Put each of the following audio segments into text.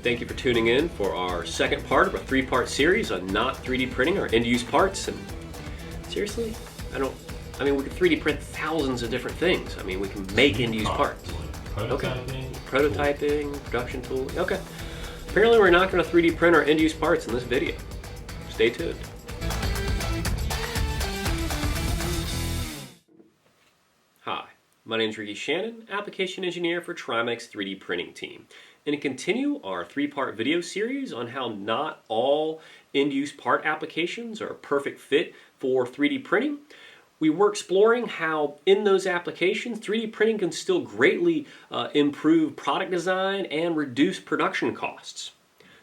Thank you for tuning in for our second part of a three-part series on not 3D printing our end-use parts. And seriously, we can 3D print thousands of different things. I mean, we can make end-use parts. Prototyping, production tooling. Okay. Apparently we're not going to 3D print our end-use parts in this video. Stay tuned. Hi, my name is Ricky Shannon, Application Engineer for Trimex's 3D Printing team. And to continue our three-part video series on how not all end-use part applications are a perfect fit for 3D printing, we were exploring how in those applications 3D printing can still greatly improve product design and reduce production costs.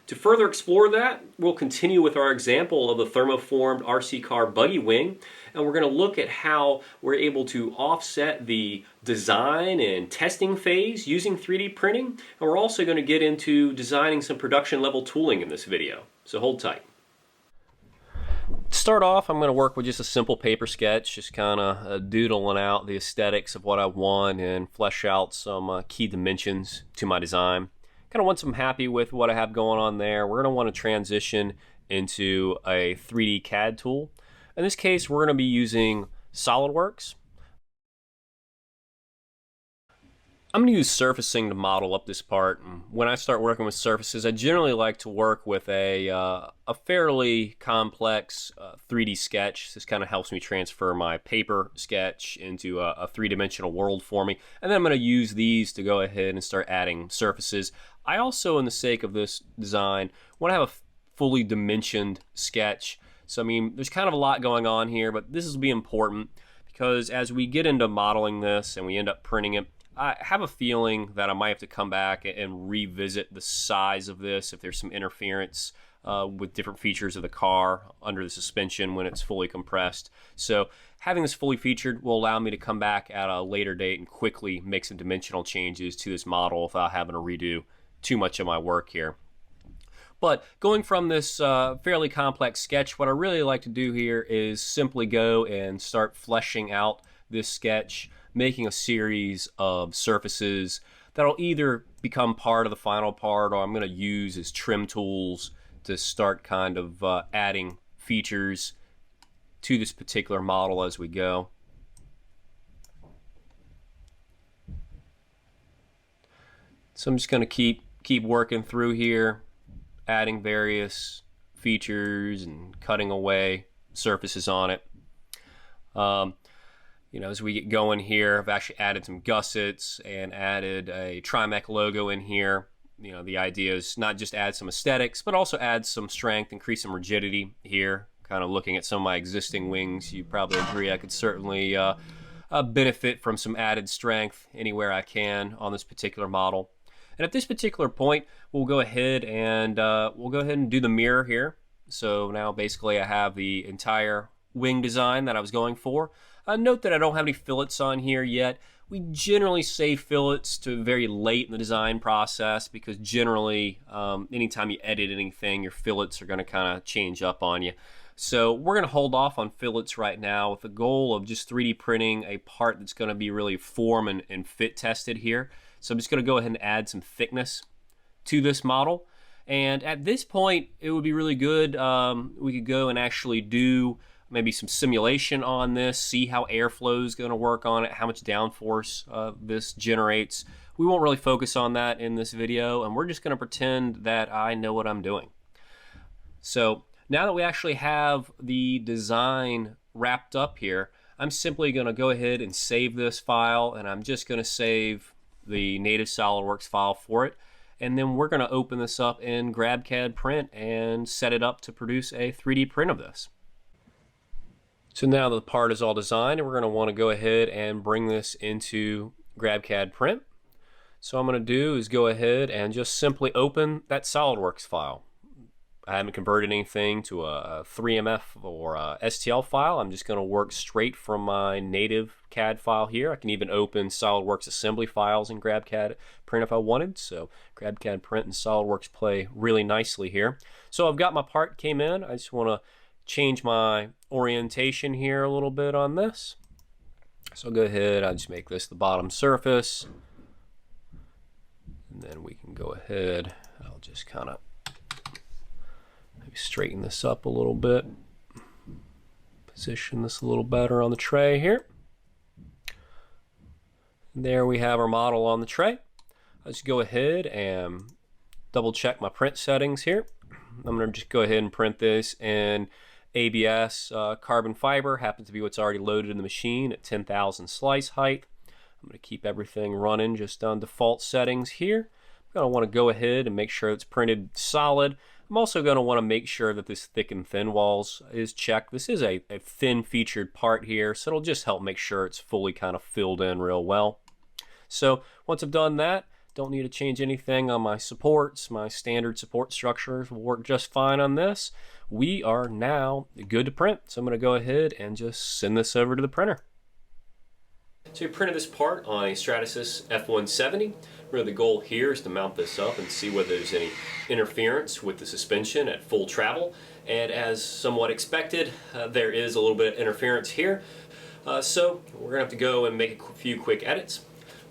To further explore that, we'll continue with our example of the thermoformed RC car buggy wing, and we're going to look at how we're able to offset the design and testing phase using 3D printing, and we're also going to get into designing some production level tooling in this video. So hold tight. To start off, I'm going to work with just a simple paper sketch, just kind of doodling out the aesthetics of what I want and flesh out some key dimensions to my design. Kind of once I'm happy with what I have going on there, we're going to want to transition into a 3D CAD tool. In this case, we're going to be using SolidWorks. I'm going to use surfacing to model up this part. And when I start working with surfaces, I generally like to work with a fairly complex 3D sketch. This kind of helps me transfer my paper sketch into a three-dimensional world for me. And then I'm going to use these to go ahead and start adding surfaces. I also, in the sake of this design, want to have a fully dimensioned sketch. So I mean, there's kind of a lot going on here, but this will be important because as we get into modeling this and we end up printing it, I have a feeling that I might have to come back and revisit the size of this if there's some interference with different features of the car under the suspension when it's fully compressed. So having this fully featured will allow me to come back at a later date and quickly make some dimensional changes to this model without having to redo too much of my work here. But going from this fairly complex sketch, what I really like to do here is simply go and start fleshing out this sketch, making a series of surfaces that'll either become part of the final part or I'm going to use as trim tools to start kind of adding features to this particular model as we go. So I'm just going to keep working through here, adding various features and cutting away surfaces on it. You know, as we get going here, I've actually added some gussets and added a Trimex logo in here. You know, the idea is not just add some aesthetics, but also add some strength, increase some rigidity here. Kind of looking at some of my existing wings, you probably agree I could certainly benefit from some added strength anywhere I can on this particular model. And at this particular point, we'll go ahead and do the mirror here. So now basically I have the entire wing design that I was going for. Note that I don't have any fillets on here yet. We generally save fillets to very late in the design process because generally anytime you edit anything, your fillets are going to kind of change up on you. So we're going to hold off on fillets right now with the goal of just 3D printing a part that's going to be really form and fit tested here. So I'm just going to go ahead and add some thickness to this model. And at this point, it would be really good. We could go and actually do maybe some simulation on this, see how airflow is going to work on it, how much downforce this generates. We won't really focus on that in this video, and we're just going to pretend that I know what I'm doing. So now that we actually have the design wrapped up here, I'm simply going to go ahead and save this file, and I'm just going to save the native SolidWorks file for it. And then we're going to open this up in GrabCAD Print and set it up to produce a 3D print of this. So now the part is all designed, and we're going to want to go ahead and bring this into GrabCAD Print. So what I'm going to do is go ahead and just simply open that SolidWorks file. I haven't converted anything to a 3MF or a STL file. I'm just going to work straight from my native CAD file here. I can even open SolidWorks assembly files in GrabCAD Print if I wanted. So GrabCAD Print and SolidWorks play really nicely here. So I've got my part came in. I just want to change my orientation here a little bit on this. So I'll go ahead, I'll just make this the bottom surface. And then we can go ahead, I'll I'll just kind of maybe straighten this up a little bit. Position this a little better on the tray here. There we have our model on the tray. Let's go ahead and double check my print settings here. I'm going to just go ahead and print this in ABS carbon fiber. Happens to be what's already loaded in the machine at 10,000 slice height. I'm going to keep everything running just on default settings here. I'm going to want to go ahead and make sure it's printed solid. I'm also going to want to make sure that this thick and thin walls is checked. This is a thin featured part here, so it'll just help make sure it's fully kind of filled in real well. So once I've done that, don't need to change anything on my supports. My standard support structures will work just fine on this. We are now good to print. So I'm going to go ahead and just send this over to the printer. So we printed this part on a Stratasys F170. Really the goal here is to mount this up and see whether there's any interference with the suspension at full travel. And as somewhat expected, there is a little bit of interference here. So we're going to have to go and make a few quick edits.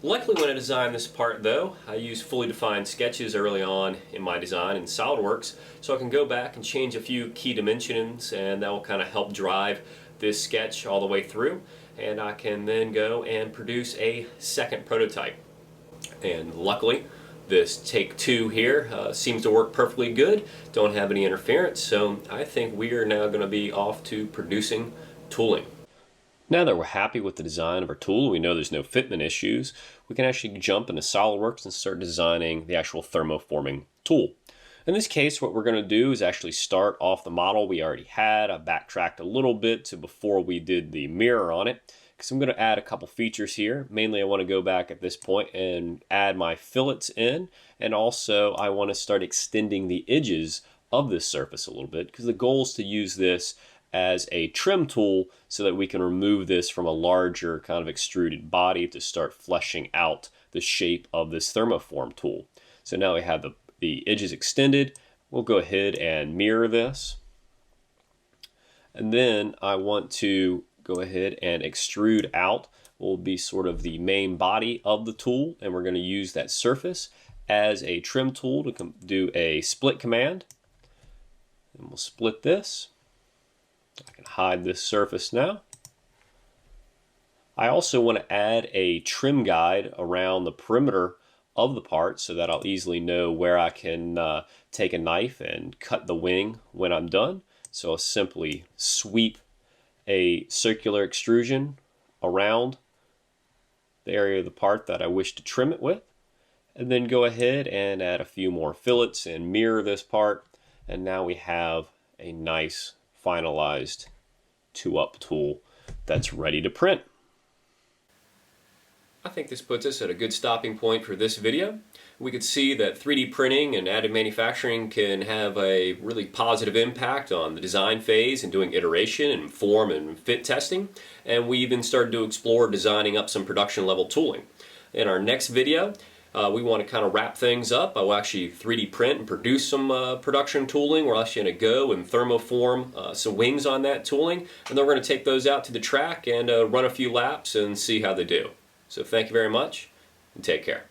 Luckily, when I designed this part though, I used fully defined sketches early on in my design in SolidWorks, so I can go back and change a few key dimensions, and that will kind of help drive this sketch all the way through, and I can then go and produce a second prototype. And luckily, this take two here seems to work perfectly good, don't have any interference, so I think we are now going to be off to producing tooling. Now that we're happy with the design of our tool, we know there's no fitment issues, we can actually jump into SolidWorks and start designing the actual thermoforming tool. In this case, what we're going to do is actually start off the model we already had. I backtracked a little bit to before we did the mirror on it, because I'm going to add a couple features here. Mainly I want to go back at this point and add my fillets in, and also I want to start extending the edges of this surface a little bit, because the goal is to use this as a trim tool so that we can remove this from a larger kind of extruded body to start fleshing out the shape of this thermoform tool. So now we have the edges extended. We'll go ahead and mirror this. And then I want to go ahead and extrude out what will be sort of the main body of the tool, and we're going to use that surface as a trim tool to do a split command. And we'll split this. I can hide this surface now. I also want to add a trim guide around the perimeter of the part so that I'll easily know where I can take a knife and cut the wing when I'm done. So I'll simply sweep a circular extrusion around the area of the part that I wish to trim it with, and then go ahead and add a few more fillets and mirror this part, and now we have a nice finalized 2-up tool that's ready to print. I think this puts us at a good stopping point for this video. We could see that 3D printing and additive manufacturing can have a really positive impact on the design phase and doing iteration and form and fit testing. And we even started to explore designing up some production level tooling. In our next video, we want to kind of wrap things up. I will actually 3D print and produce some production tooling. We're actually going to go and thermoform some wings on that tooling, and then we're going to take those out to the track and run a few laps and see how they do. So thank you very much, and take care.